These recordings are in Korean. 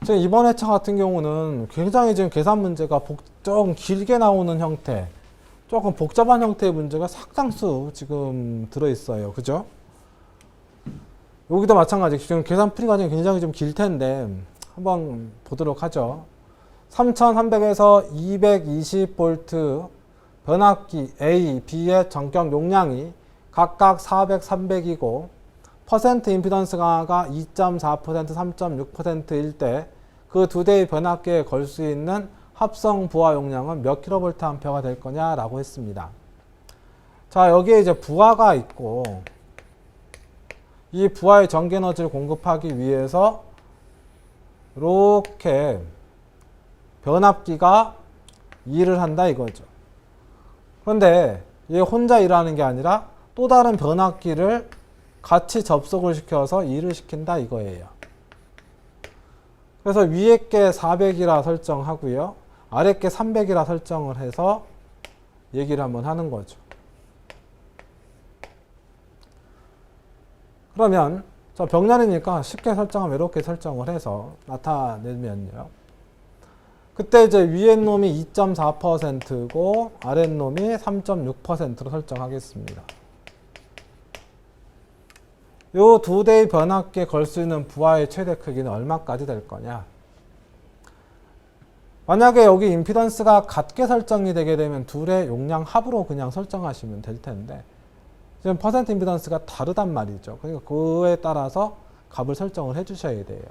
지금 이번 회차 같은 경우는 굉장히 지금 계산 문제가 조금 길게 나오는 형태, 조금 복잡한 형태의 문제가 상당수 지금 들어있어요. 그죠? 여기도 마찬가지. 지금 계산 풀이 과정이 굉장히 좀 길 텐데 한번 보도록 하죠. 3300에서 220V 변압기 A, B의 전격 용량이 각각 400, 300이고 퍼센트 임피던스 강화가 2.4%, 3.6%일 때 그 두 대의 변압기에 걸 수 있는 합성 부하 용량은 몇 kVA가 될 거냐라고 했습니다. 자, 여기에 이제 부하가 있고 이 부하의 전기 에너지를 공급하기 위해서 이렇게 변압기가 일을 한다 이거죠. 그런데 얘 혼자 일하는 게 아니라 또 다른 변압기를 같이 접속을 시켜서 일을 시킨다 이거예요. 그래서 위에 게 400이라 설정하고요. 아래 게 300이라 설정을 해서 얘기를 한번 하는 거죠. 그러면 저 병렬이니까 쉽게 설정하면 이렇게 설정을 해서 나타내면요. 그때 이제 위에 놈이 2.4%고 아래 놈이 3.6%로 설정하겠습니다. 요 두 대의 변압기에 걸 수 있는 부하의 최대 크기는 얼마까지 될 거냐? 만약에 여기 임피던스가 같게 설정이 되게 되면 둘의 용량 합으로 그냥 설정하시면 될 텐데 지금 퍼센트 임피던스가 다르단 말이죠. 그러니까 그에 따라서 값을 설정을 해 주셔야 돼요.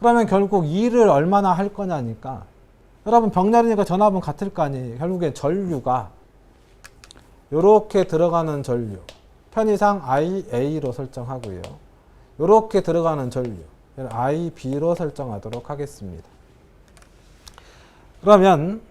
그러면 결국 일을 얼마나 할 거냐니까 여러분 병렬이니까 전압은 같을 거 아니에요. 결국엔 전류가 요렇게 들어가는 전류 편의상 IA로 설정하고요. 요렇게 들어가는 전류 IB로 설정하도록 하겠습니다. 그러면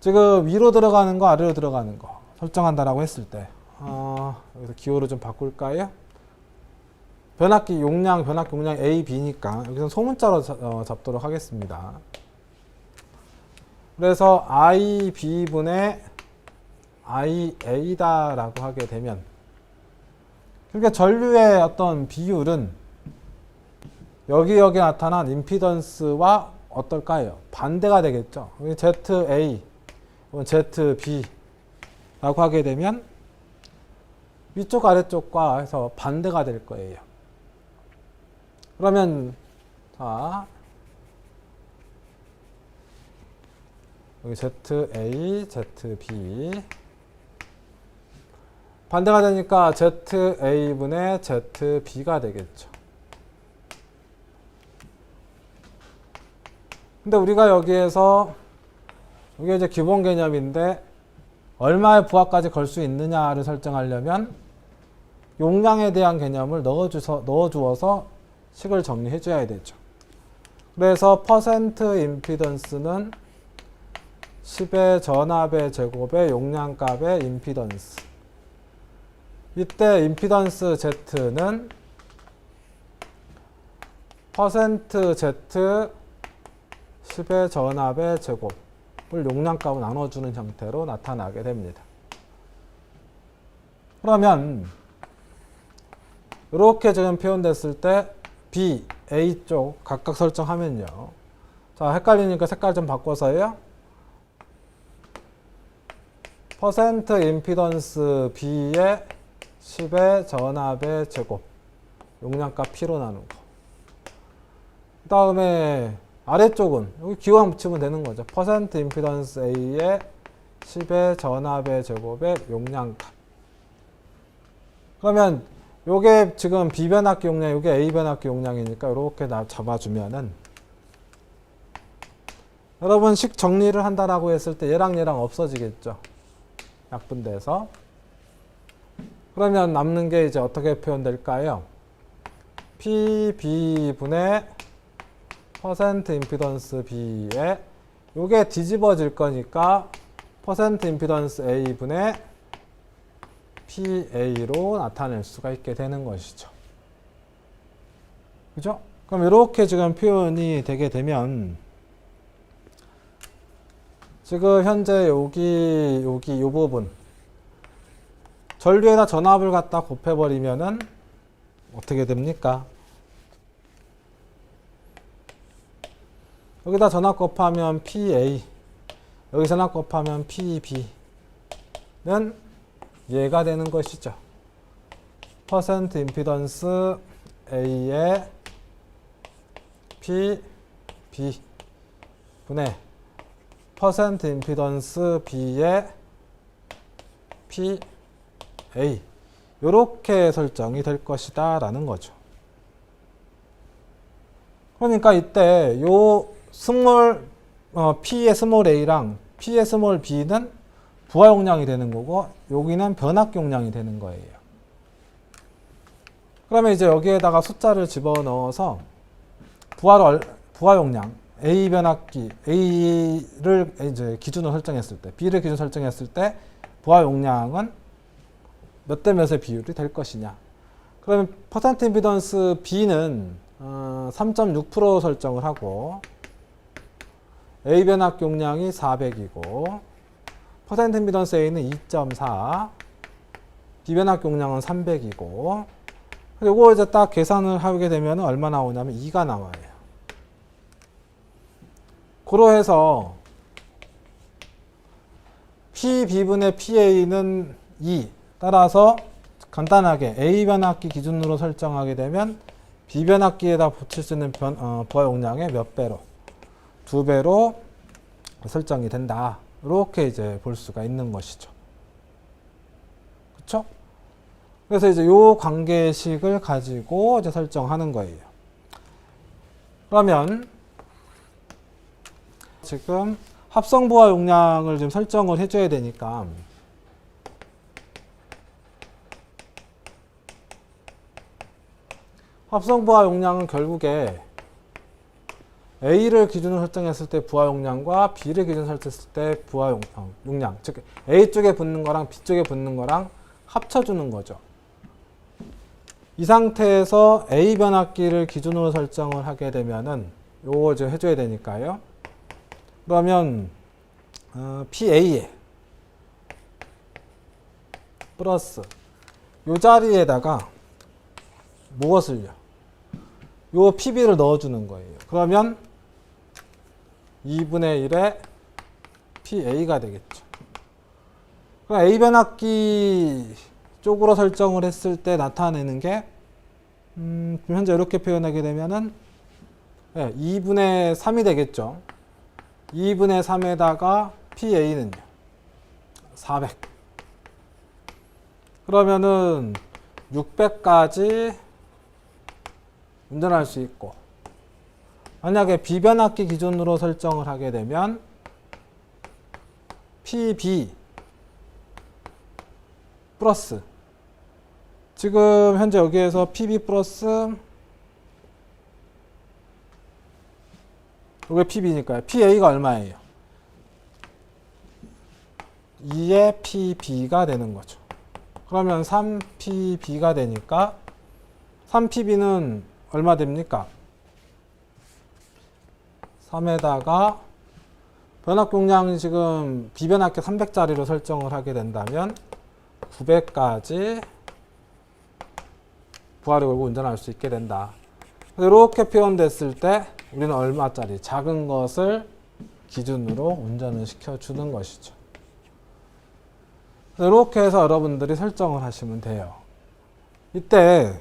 지금 위로 들어가는 거 아래로 들어가는 거 설정한다라고 했을 때 여기서 기호를 좀 바꿀까요? 변압기 용량 A, B니까 여기서 소문자로 잡도록 하겠습니다. 그래서 IB분의 IA다라고 하게 되면 그러니까 전류의 어떤 비율은 여기 나타난 임피던스와 어떨까요? 반대가 되겠죠. ZA, ZB라고 하게 되면 위쪽 아래쪽과 해서 반대가 될 거예요. 그러면 자 여기 ZA, ZB 반대가 되니까 ZA분의 ZB가 되겠죠. 근데 우리가 여기에서 이게 이제 기본 개념인데 얼마의 부하까지 걸 수 있느냐를 설정하려면 용량에 대한 개념을 넣어주어서 식을 정리해 줘야 되죠. 그래서 퍼센트 임피던스는 10의 전압의 제곱의 용량값의 임피던스. 이때 임피던스 Z는 퍼센트 Z 10의 전압의 제곱을 용량값을 나눠주는 형태로 나타나게 됩니다. 그러면 이렇게 지금 표현됐을 때 B, A 쪽 각각 설정하면요. 자, 헷갈리니까 색깔 좀 바꿔서요. 퍼센트 임피던스 B의 10의 전압의 제곱 용량값 P로 나누고 그 다음에 아래쪽은 여기 기호만 붙이면 되는 거죠. 퍼센트 임피던스 A의 10의 전압의 제곱의 용량값. 그러면 요게 지금 B 변압기 용량, 요게 A 변압기 용량이니까 이렇게 잡아주면은 여러분 식 정리를 한다라고 했을 때 얘랑 없어지겠죠. 약분돼서. 그러면 남는 게 이제 어떻게 표현될까요? PB분의 퍼센트 임피던스 B에 요게 뒤집어질 거니까 퍼센트 임피던스 A분의 PA로 나타낼 수가 있게 되는 것이죠. 그죠? 그럼 이렇게 지금 표현이 되게 되면 지금 현재 여기 요 부분 전류에다 전압을 갖다 곱해버리면은 어떻게 됩니까? 여기다 전압 곱하면 PA, 여기 전압 곱하면 PB는 얘가 되는 것이죠. 퍼센트 임피던스 A의 PB 분의 퍼센트 임피던스 B의 PA, 이렇게 설정이 될 것이다 라는 거죠. 그러니까 이때 요 P의 스몰 a랑 P의 스몰 b는 부하 용량이 되는 거고, 여기는 변압 용량이 되는 거예요. 그러면 이제 여기에다가 숫자를 집어넣어서 부하 용량 A 변압기 A를 이제 기준으로 설정했을 때, B를 기준 설정했을 때 부하 용량은 몇 대 몇의 비율이 될 것이냐. 그러면 퍼센트 임피던스 B는 3.6% 설정을 하고, A 변압 용량이 400이고, 퍼센트 임피던스 A는 2.4, B 변압 용량은 300이고, 이거 이제 딱 계산을 하게 되면 얼마 나오냐면 2가 나와요. 그로 해서 PB분의 PA는 2, 따라서 간단하게 A 변압기 기준으로 설정하게 되면 B 변압기에다 붙일 수 있는 부하 용량의 몇 배로? 2배로 설정이 된다. 이렇게 이제 볼 수가 있는 것이죠. 그렇죠? 그래서 이제 요 관계식을 가지고 이제 설정하는 거예요. 그러면 지금 합성 부하 용량을 좀 설정을 해줘야 되니까, 합성 부하 용량은 결국에 A를 기준으로 설정했을 때 부하 용량과 B를 기준으로 설정했을 때 부하 용량, 즉 A 쪽에 붙는 거랑 B 쪽에 붙는 거랑 합쳐주는 거죠. 이 상태에서 A 변압기를 기준으로 설정을 하게 되면은 요거 좀 해줘야 되니까요. 그러면 PA에 플러스 요 자리에다가 무엇을요? 요 PB를 넣어주는 거예요. 그러면 2분의 1의 PA가 되겠죠. 그럼 A 변압기 쪽으로 설정을 했을 때 나타내는 게 현재 이렇게 표현하게 되면은 2분의 3이 되겠죠. 2분의 3에다가 PA는요 400. 그러면은 600까지 운전할 수 있고, 만약에 비변압기 기준으로 설정을 하게 되면 PB 플러스, 지금 현재 여기에서 PB 플러스, 이게 PB니까요. PA가 얼마예요? 2의 PB가 되는 거죠. 그러면 3PB가 되니까 3PB는 얼마 됩니까? 3에다가 변압 용량이 지금 비변압기 300짜리로 설정을 하게 된다면 900까지 부하를 걸고 운전할 수 있게 된다. 이렇게 표현됐을 때 우리는 얼마짜리? 작은 것을 기준으로 운전을 시켜주는 것이죠. 이렇게 해서 여러분들이 설정을 하시면 돼요. 이때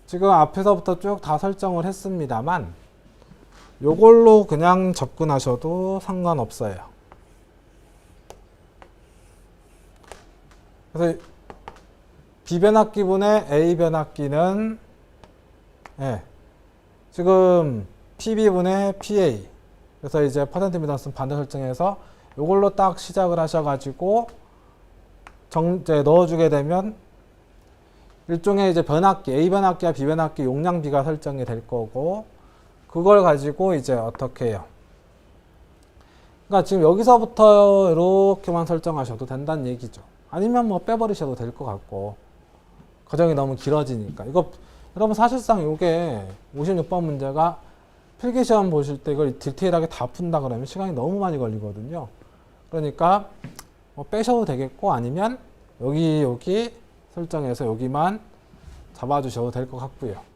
지금 앞에서부터 쭉 다 설정을 했습니다만 요걸로 그냥 접근하셔도 상관없어요. 그래서 B변압기분의 A변압기는 지금 PB분의 PA, 그래서 이제 퍼센트 임피던스 반대 설정해서 요걸로 딱 시작을 하셔가지고 이제 넣어주게 되면 일종의 이제 변압기, A 변압기와 B 변압기 용량비가 설정이 될 거고, 그걸 가지고 이제 어떻게 해요? 그러니까 지금 여기서부터 이렇게만 설정하셔도 된다는 얘기죠. 아니면 뭐 빼버리셔도 될 것 같고, 과정이 너무 길어지니까. 이거 여러분 사실상 이게 56번 문제가 필기시험 보실 때 이걸 디테일하게 다 푼다 그러면 시간이 너무 많이 걸리거든요. 그러니까 뭐 빼셔도 되겠고, 아니면 여기 설정해서 여기만 잡아주셔도 될 것 같고요.